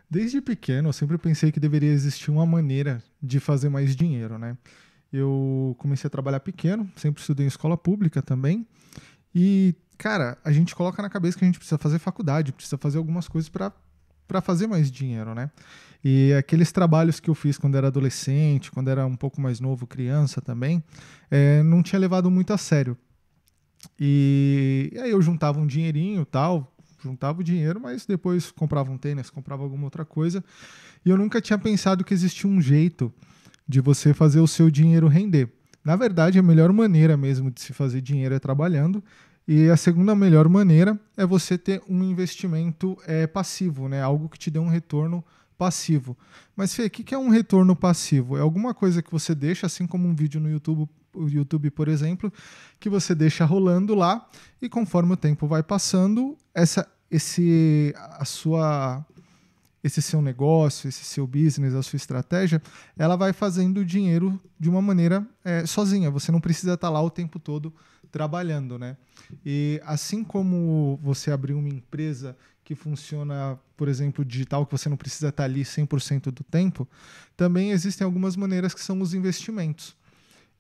Desde pequeno, eu sempre pensei que deveria existir uma maneira de fazer mais dinheiro, né? Eu comecei a trabalhar pequeno, sempre estudei em escola pública também. E, cara, a gente coloca na cabeça que a gente precisa fazer faculdade, precisa fazer algumas coisas para fazer mais dinheiro, né? E aqueles trabalhos que eu fiz quando era adolescente, quando era um pouco mais novo, criança também, não tinha levado muito a sério. E aí eu juntava um dinheirinho e tal, juntava o dinheiro, mas depois comprava um tênis, comprava alguma outra coisa. E eu nunca tinha pensado que existia um jeito de você fazer o seu dinheiro render. Na verdade, a melhor maneira mesmo de se fazer dinheiro é trabalhando. E a segunda melhor maneira é você ter um investimento passivo, né? Algo que te dê um retorno passivo. Mas, Fê, o que é um retorno passivo? É alguma coisa que você deixa, assim como um vídeo no YouTube, o YouTube, por exemplo, que você deixa rolando lá e conforme o tempo vai passando, a sua esse seu negócio, esse seu business, a sua estratégia, ela vai fazendo dinheiro de uma maneira sozinha. Você não precisa estar lá o tempo todo trabalhando, né? E assim como você abrir uma empresa que funciona, por exemplo, digital, que você não precisa estar ali 100% do tempo, também existem algumas maneiras que são os investimentos.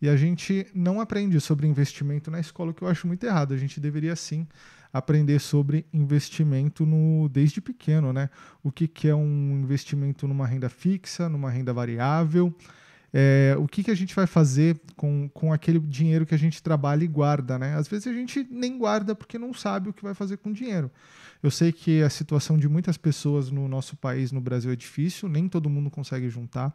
E a gente não aprende sobre investimento na escola, o que eu acho muito errado. A gente deveria sim aprender sobre investimento desde pequeno, né? O que é um investimento numa renda fixa, numa renda variável, o que a gente vai fazer com aquele dinheiro que a gente trabalha e guarda, né? Às vezes a gente nem guarda porque não sabe o que vai fazer com o dinheiro. Eu sei que a situação de muitas pessoas no nosso país, no Brasil, é difícil, nem todo mundo consegue juntar.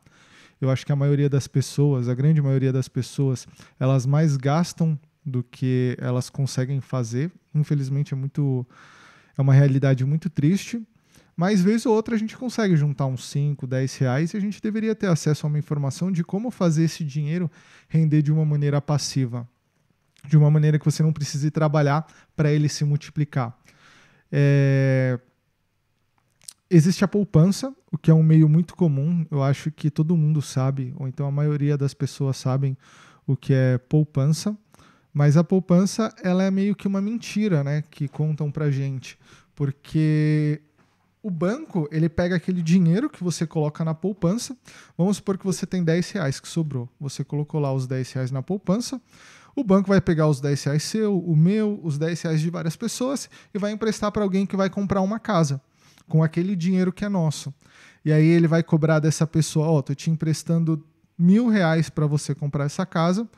Eu acho que a maioria das pessoas, a grande maioria das pessoas, elas mais gastam do que elas conseguem fazer. Infelizmente é uma realidade muito triste. Mas vez ou outra a gente consegue juntar uns 5, 10 reais e a gente deveria ter acesso a uma informação de como fazer esse dinheiro render de uma maneira passiva. De uma maneira que você não precise trabalhar para ele se multiplicar. Existe a poupança, o que é um meio muito comum. Eu acho que todo mundo sabe, ou então a maioria das pessoas sabem o que é poupança. Mas a poupança, ela é meio que uma mentira, né? Que contam pra gente. Porque o banco, ele pega aquele dinheiro que você coloca na poupança. Vamos supor que você tem 10 reais que sobrou. Você colocou lá os 10 reais na poupança. O banco vai pegar os 10 reais seu, o meu, os 10 reais de várias pessoas e vai emprestar para alguém que vai comprar uma casa com aquele dinheiro que é nosso. E aí ele vai cobrar dessa pessoa, ó, tô te emprestando R$ 1.000 para você comprar essa casa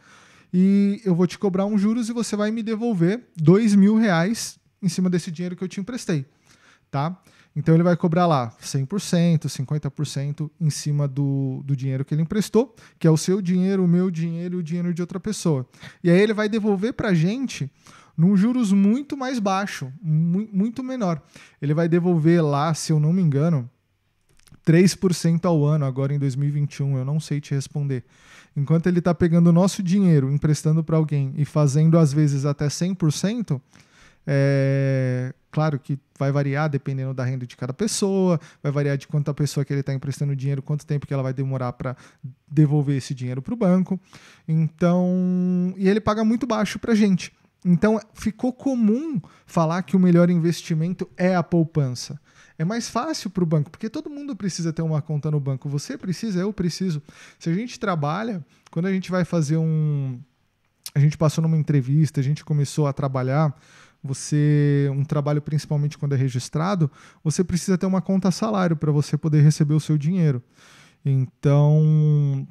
e eu vou te cobrar uns juros e você vai me devolver R$ 2.000 em cima desse dinheiro que eu te emprestei, tá? Então ele vai cobrar lá 100%, 50% em cima do dinheiro que ele emprestou, que é o seu dinheiro, o meu dinheiro e o dinheiro de outra pessoa. E aí ele vai devolver para a gente num juros muito mais baixo, muito menor. Ele vai devolver lá, se eu não me engano, 3% ao ano agora em 2021, eu não sei te responder. Enquanto ele está pegando o nosso dinheiro, emprestando para alguém e fazendo às vezes até 100%, claro que vai variar dependendo da renda de cada pessoa, vai variar de quanto a pessoa que ele está emprestando dinheiro, quanto tempo que ela vai demorar para devolver esse dinheiro para o banco. Então, e ele paga muito baixo para a gente. Então, ficou comum falar que o melhor investimento é a poupança. É mais fácil para o banco, porque todo mundo precisa ter uma conta no banco. Você precisa, eu preciso. Se a gente trabalha, quando a gente vai fazer a gente passou numa entrevista, a gente começou a trabalhar, um trabalho principalmente quando é registrado, você precisa ter uma conta salário para você poder receber o seu dinheiro. Então,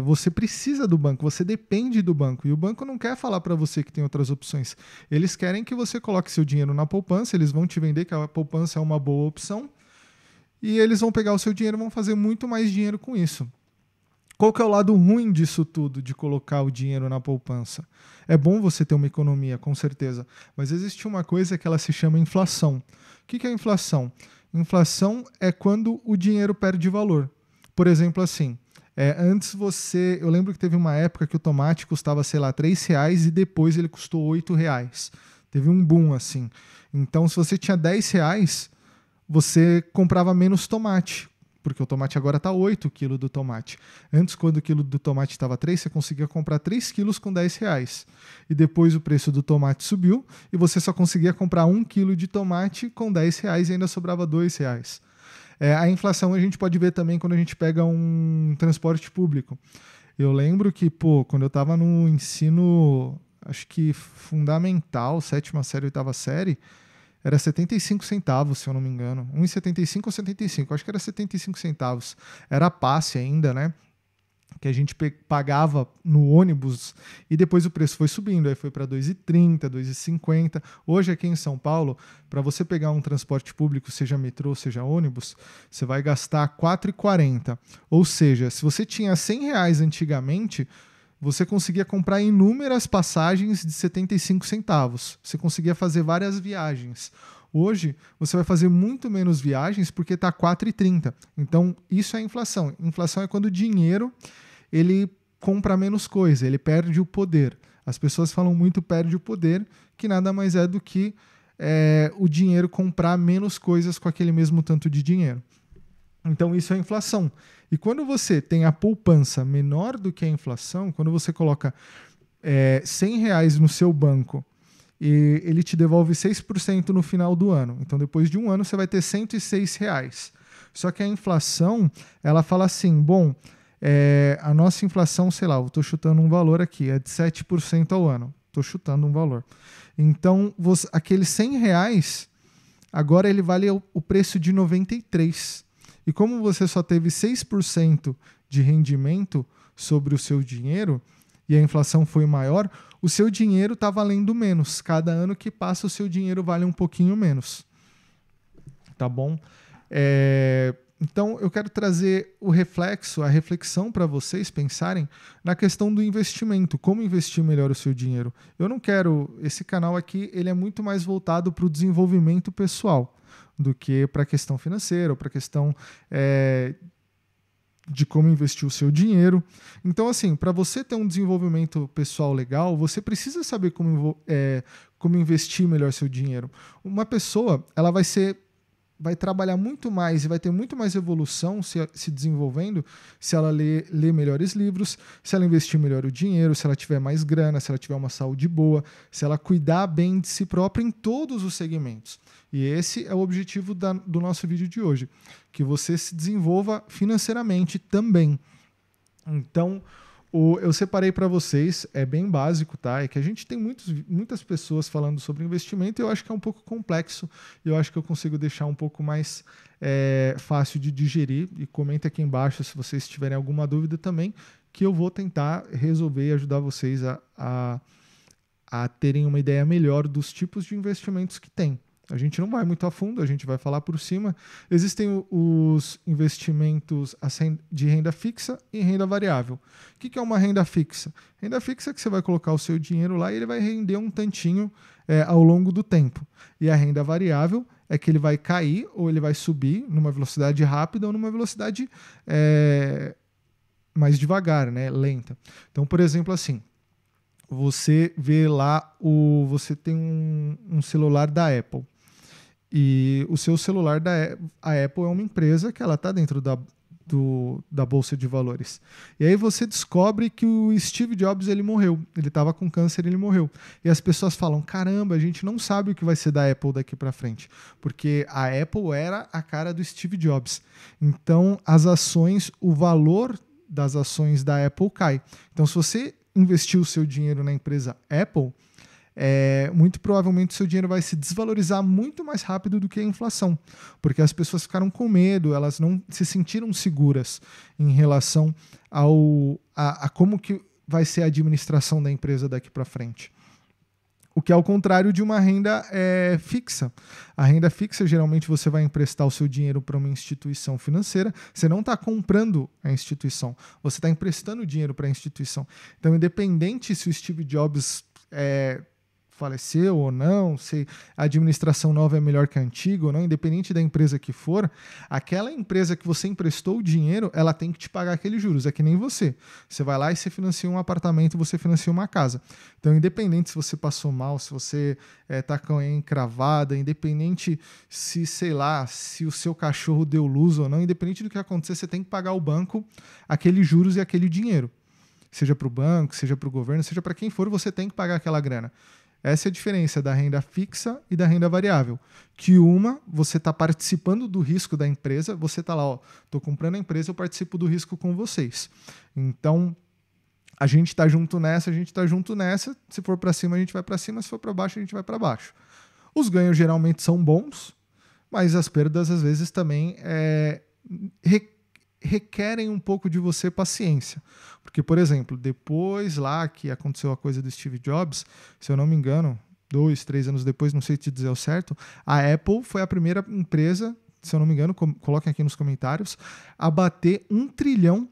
você precisa do banco, você depende do banco. E o banco não quer falar para você que tem outras opções. Eles querem que você coloque seu dinheiro na poupança, eles vão te vender que a poupança é uma boa opção, e eles vão pegar o seu dinheiro e vão fazer muito mais dinheiro com isso. Qual que é o lado ruim disso tudo, de colocar o dinheiro na poupança? É bom você ter uma economia, com certeza, mas existe uma coisa que ela se chama inflação. O que é inflação? Inflação é quando o dinheiro perde valor. Por exemplo, assim, antes eu lembro que teve uma época que o tomate custava, sei lá, R$ 3 e depois ele custou R$ 8. Teve um boom assim. Então, se você tinha R$ 10, você comprava menos tomate, porque o tomate agora está 8 quilos do tomate. Antes, quando o quilo do tomate estava 3, você conseguia comprar 3 quilos com R$ 10. E depois o preço do tomate subiu e você só conseguia comprar 1 quilo de tomate com R$ 10 e ainda sobrava R$ 2. A inflação a gente pode ver também quando a gente pega um transporte público. Eu lembro que, pô, quando eu estava no ensino, acho que fundamental, sétima série, oitava série, era 75 centavos, se eu não me engano. 1,75 ou 75, acho que era 75 centavos. Era passe ainda, né? Que a gente pagava no ônibus e depois o preço foi subindo, aí foi para 2,30, 2,50. Hoje aqui em São Paulo, para você pegar um transporte público, seja metrô, seja ônibus, você vai gastar 4,40. Ou seja, se você tinha R$ 100 antigamente, você conseguia comprar inúmeras passagens de 75 centavos. Você conseguia fazer várias viagens. Hoje, você vai fazer muito menos viagens porque está 4,30. Então, isso é inflação. Inflação é quando o dinheiro ele compra menos coisa, ele perde o poder. As pessoas falam muito perde o poder, que nada mais é do que o dinheiro comprar menos coisas com aquele mesmo tanto de dinheiro. Então, isso é inflação. E quando você tem a poupança menor do que a inflação, quando você coloca R$ 100 no seu banco e ele te devolve 6% no final do ano. Então, depois de um ano, você vai ter R$ 106. Só que a inflação, ela fala assim, bom, a nossa inflação, sei lá, eu estou chutando um valor aqui, é de 7% ao ano. Estou chutando um valor. Então, aqueles R$ 100, agora ele vale o preço de 93. E como você só teve 6% de rendimento sobre o seu dinheiro, e a inflação foi maior, o seu dinheiro está valendo menos. Cada ano que passa, o seu dinheiro vale um pouquinho menos. Tá bom? Então, eu quero trazer a reflexão para vocês pensarem na questão do investimento, como investir melhor o seu dinheiro. Eu não quero... Esse canal aqui, ele é muito mais voltado para o desenvolvimento pessoal do que para a questão financeira ou para a questão de como investir o seu dinheiro. Então, assim, para você ter um desenvolvimento pessoal legal, você precisa saber como investir melhor seu dinheiro. Uma pessoa, ela vai trabalhar muito mais e vai ter muito mais evolução se desenvolvendo se ela ler melhores livros, se ela investir melhor o dinheiro, se ela tiver mais grana, se ela tiver uma saúde boa, se ela cuidar bem de si própria em todos os segmentos. E esse é o objetivo do nosso vídeo de hoje, que você se desenvolva financeiramente também. Então, eu separei para vocês, é bem básico, tá? É que a gente tem muitas pessoas falando sobre investimento e eu acho que é um pouco complexo e eu acho que eu consigo deixar um pouco mais fácil de digerir. E comenta aqui embaixo se vocês tiverem alguma dúvida também, que eu vou tentar resolver e ajudar vocês a terem uma ideia melhor dos tipos de investimentos que tem. A gente não vai muito a fundo, a gente vai falar por cima. Existem os investimentos de renda fixa e renda variável. O que é uma renda fixa? Renda fixa é que você vai colocar o seu dinheiro lá e ele vai render um tantinho ao longo do tempo. E a renda variável é que ele vai cair ou ele vai subir numa velocidade rápida ou numa velocidade mais devagar, né? Lenta. Então, por exemplo, assim, você vê lá, você tem um celular da Apple. E o seu celular a Apple é uma empresa que ela está dentro da Bolsa de Valores. E aí você descobre que o Steve Jobs ele morreu. Ele estava com câncer e ele morreu. E as pessoas falam, caramba, a gente não sabe o que vai ser da Apple daqui para frente. Porque a Apple era a cara do Steve Jobs. Então, o valor das ações da Apple cai. Então, se você investir o seu dinheiro na empresa Apple, muito provavelmente o seu dinheiro vai se desvalorizar muito mais rápido do que a inflação, porque as pessoas ficaram com medo, elas não se sentiram seguras em relação a como que vai ser a administração da empresa daqui para frente. O que é ao contrário de uma renda fixa. A renda fixa, geralmente, você vai emprestar o seu dinheiro para uma instituição financeira. Você não está comprando a instituição, você está emprestando dinheiro para a instituição. Então, independente se o Steve Jobs faleceu ou não, se a administração nova é melhor que a antiga ou não, independente da empresa que for, aquela empresa que você emprestou o dinheiro, ela tem que te pagar aqueles juros. É que nem você. Você vai lá e você financia um apartamento, você financia uma casa. Então, independente se você passou mal, se você está com a unha encravada, independente se, sei lá, se o seu cachorro deu luz ou não, independente do que acontecer, você tem que pagar ao banco aqueles juros e aquele dinheiro. Seja para o banco, seja para o governo, seja para quem for, você tem que pagar aquela grana. Essa é a diferença da renda fixa e da renda variável. Que uma, você está participando do risco da empresa, você está lá, estou comprando a empresa, eu participo do risco com vocês. Então, a gente está junto nessa, se for para cima, a gente vai para cima, se for para baixo, a gente vai para baixo. Os ganhos geralmente são bons, mas as perdas às vezes também requerem um pouco de você paciência. Porque, por exemplo, depois lá que aconteceu a coisa do Steve Jobs, se eu não me engano, 2, 3 anos depois, não sei te dizer o certo, a Apple foi a primeira empresa, se eu não me engano, coloquem aqui nos comentários, a bater $1 trilhão,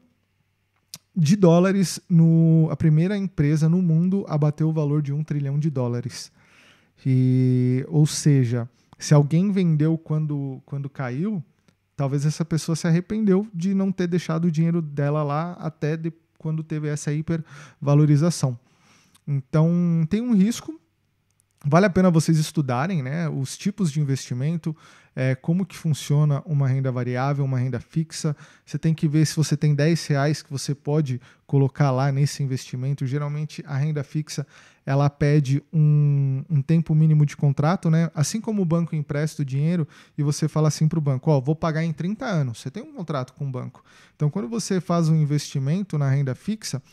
a primeira empresa no mundo a bater o valor de $1 trilhão. Ou seja, se alguém vendeu quando caiu, talvez essa pessoa se arrependeu de não ter deixado o dinheiro dela lá até quando teve essa hipervalorização. Então, tem um risco. Vale a pena vocês estudarem, né, os tipos de investimento, como que funciona uma renda variável, uma renda fixa. Você tem que ver se você tem R$10 que você pode colocar lá nesse investimento. Geralmente a renda fixa ela pede um tempo mínimo de contrato, né? Assim como o banco empresta o dinheiro e você fala assim para o banco, vou pagar em 30 anos. Você tem um contrato com o banco. Então, quando você faz um investimento na renda fixa,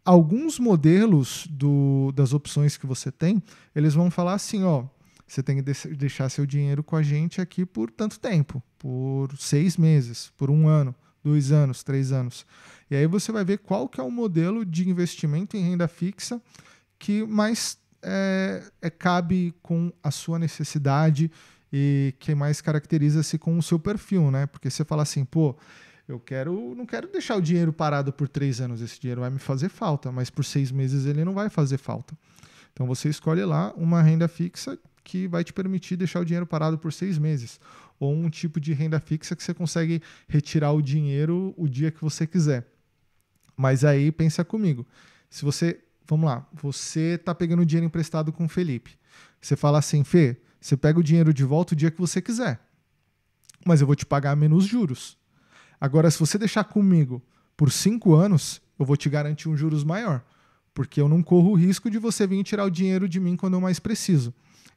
alguns modelos das opções que você tem, eles vão falar assim, você tem que deixar seu dinheiro com a gente aqui por tanto tempo, por 6 meses, por 1 ano, 2 anos, 3 anos. E aí você vai ver qual que é o modelo de investimento em renda fixa que mais cabe com a sua necessidade e que mais caracteriza-se com o seu perfil, né? Porque você fala assim, não quero deixar o dinheiro parado por 3 anos, esse dinheiro vai me fazer falta, mas por 6 meses ele não vai fazer falta. Então você escolhe lá uma renda fixa que vai te permitir deixar o dinheiro parado por 6 meses. Ou um tipo de renda fixa que você consegue retirar o dinheiro o dia que você quiser. Mas aí pensa comigo, vamos lá, você está pegando dinheiro emprestado com o Felipe. Você fala assim, Fê, você pega o dinheiro de volta o dia que você quiser, mas eu vou te pagar menos juros. Agora, se você deixar comigo por 5 anos, eu vou te garantir um juros maior, porque eu não corro o risco de você vir tirar o dinheiro de mim quando eu mais preciso.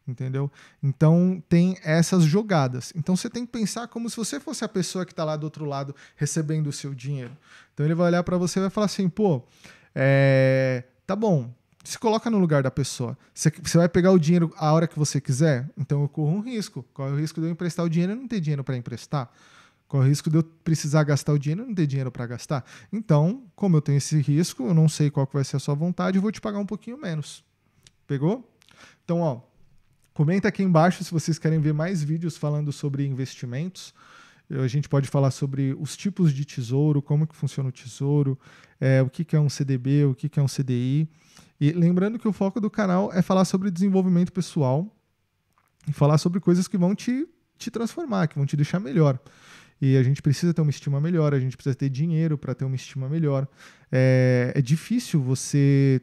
Entendeu? Então, tem essas jogadas. Então, você tem que pensar como se você fosse a pessoa que está lá do outro lado recebendo o seu dinheiro. Então, ele vai olhar para você e vai falar assim, tá bom, se coloca no lugar da pessoa. Você vai pegar o dinheiro a hora que você quiser? Então, eu corro um risco. Qual é o risco de eu emprestar o dinheiro e não ter dinheiro para emprestar? Qual é o risco de eu precisar gastar o dinheiro e não ter dinheiro para gastar? Então, como eu tenho esse risco, eu não sei qual que vai ser a sua vontade, eu vou te pagar um pouquinho menos. Pegou? Então, comenta aqui embaixo se vocês querem ver mais vídeos falando sobre investimentos. A gente pode falar sobre os tipos de tesouro, como que funciona o tesouro, o que é um CDB, o que é um CDI. E lembrando que o foco do canal é falar sobre desenvolvimento pessoal e falar sobre coisas que vão te transformar, que vão te deixar melhor. E a gente precisa ter uma estima melhor, a gente precisa ter dinheiro para ter uma estima melhor. É difícil você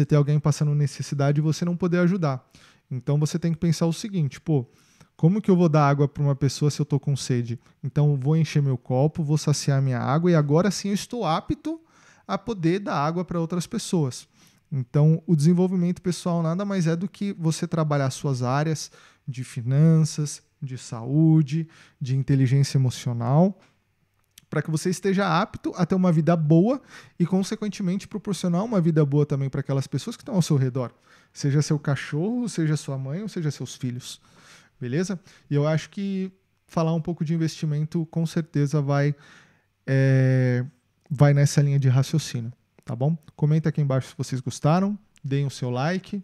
ter alguém passando necessidade e você não poder ajudar. Então você tem que pensar o seguinte, como que eu vou dar água para uma pessoa se eu estou com sede? Então eu vou encher meu copo, vou saciar minha água e agora sim eu estou apto a poder dar água para outras pessoas. Então o desenvolvimento pessoal nada mais é do que você trabalhar suas áreas de finanças, de saúde, de inteligência emocional, para que você esteja apto a ter uma vida boa e, consequentemente, proporcionar uma vida boa também para aquelas pessoas que estão ao seu redor. Seja seu cachorro, seja sua mãe ou seja seus filhos. Beleza? E eu acho que falar um pouco de investimento com certeza vai nessa linha de raciocínio. Tá bom? Comenta aqui embaixo se vocês gostaram. Deem o seu like.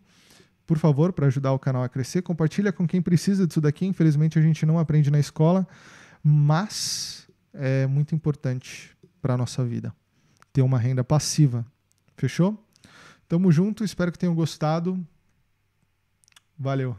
Por favor, para ajudar o canal a crescer. Compartilha com quem precisa disso daqui. Infelizmente, a gente não aprende na escola. Mas é muito importante para a nossa vida ter uma renda passiva. Fechou? Tamo junto, espero que tenham gostado. Valeu!